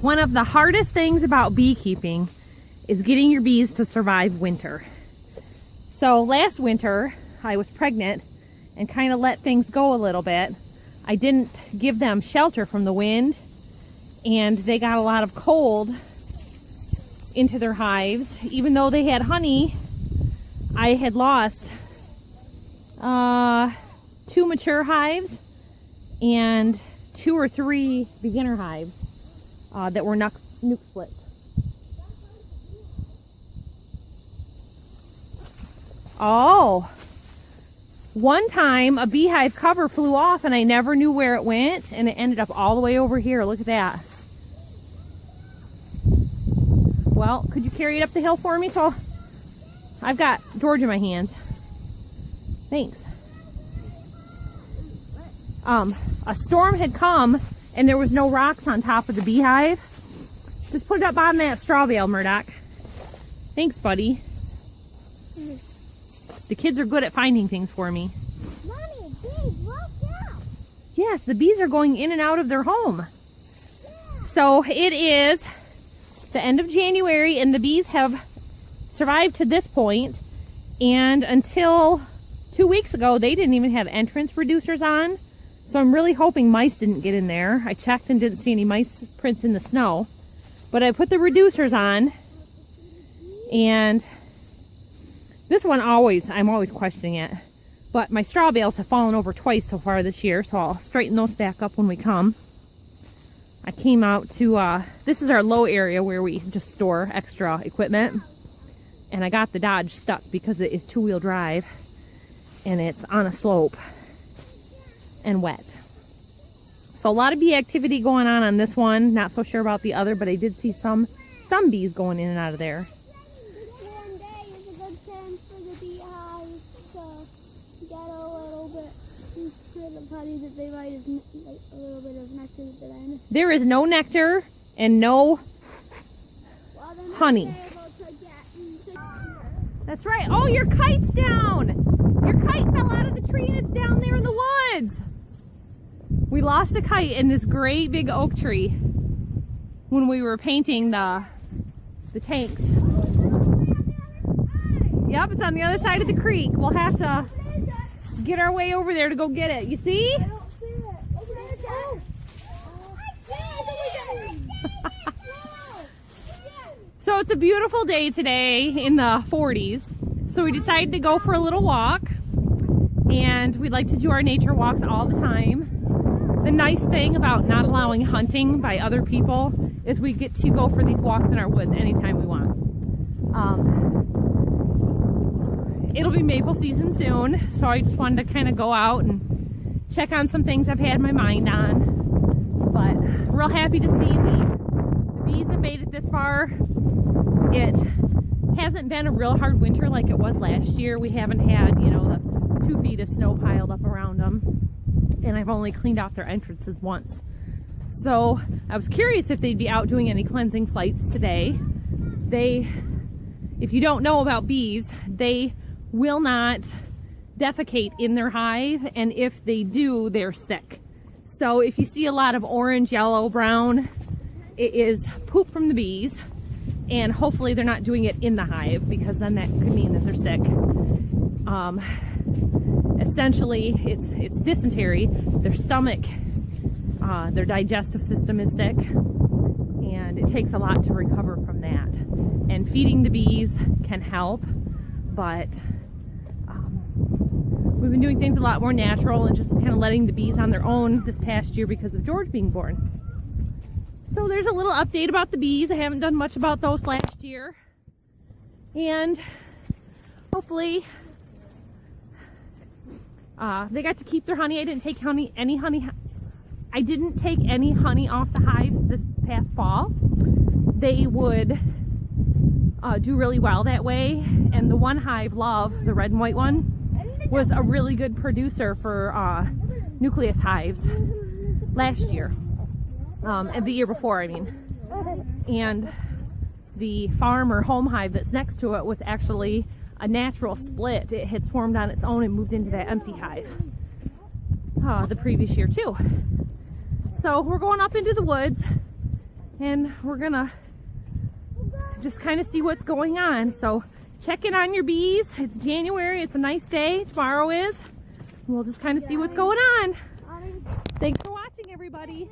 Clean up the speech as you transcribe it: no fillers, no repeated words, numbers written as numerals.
One of the hardest things about beekeeping is getting your bees to survive winter. So last winter, I was pregnant and kind of let things go a little bit. I didn't give them shelter from the wind, and they got a lot of cold into their hives. Even though they had honey, I had lost 2 mature hives and 2 or 3 beginner hives that were nuke splits. Oh, one time a beehive cover flew off and I never knew where it went, and it ended up all the way over here. Look at that. Well, could you carry it up the hill for me? So I've got George in my hands. Thanks. A storm had come and there was no rocks on top of the beehive. Just put it up on that straw bale, Murdoch. Thanks, buddy. The kids are good at finding things for me. Mommy, bees, watch out! Yes, the bees are going in and out of their home. Yeah. So it is the end of January and the bees have survived to this point, and until 2 weeks ago they didn't even have entrance reducers on. So I'm really hoping mice didn't get in there. I checked and didn't see any mice prints in the snow. But I put the reducers on, and this one I'm always questioning it. But my straw bales have fallen over twice so far this year, so I'll straighten those back up when we come. I came out to, this is our low area where we just store extra equipment. And I got the Dodge stuck because it is 2-wheel drive and it's on a slope and wet. So a lot of bee activity going on this one. Not so sure about the other, but I did see some bees going in and out of there. One day is a good chance for the beehives to get a little bit of honey that they might have, like a little bit of nectar that I missed. There is no nectar and no honey. That's right. Oh, your kite's down. Your kite fell out of the tree and it's down there in the woods. We lost a kite in this great big oak tree when we were painting the tanks. Yep, it's on the other side of the creek. We'll have to get our way over there to go get it. You see? I don't see it. Over there, Joe. So it's a beautiful day today in the 40s. So we decided to go for a little walk, and we like to do our nature walks all the time. The nice thing about not allowing hunting by other people is we get to go for these walks in our woods anytime we want. It'll be maple season soon, so I just wanted to kind of go out and check on some things I've had my mind on. But real happy to see the bees have made it this far. It hasn't been a real hard winter like it was last year. We haven't had, you know, the 2 feet of snow piled up around them. And I've only cleaned off their entrances once. So I was curious if they'd be out doing any cleansing flights today. If you don't know about bees, they will not defecate in their hive, and if they do, they're sick. So if you see a lot of orange, yellow, brown, it is poop from the bees, and hopefully they're not doing it in the hive, because then that could mean that they're sick. Essentially, it's dysentery. Their stomach, their digestive system is sick, and it takes a lot to recover from that. And feeding the bees can help, but we've been doing things a lot more natural and just kind of letting the bees on their own this past year because of George being born. So there's a little update about the bees. I haven't done much about those last year, and hopefully they got to keep their honey. I didn't take any honey off the hives this past fall. They would do really well that way, and the one hive, Love, the red and white one, was a really good producer for nucleus hives last year, and the year before, I mean. And the farm or home hive that's next to it was actually a natural split. It had swarmed on its own and moved into that empty hive the previous year too. So we're going up into the woods, and we're gonna just kind of see what's going on. So check in on your bees. It's January, it's a nice day. Tomorrow is. We'll just kind of see what's going on. Thanks for watching, everybody.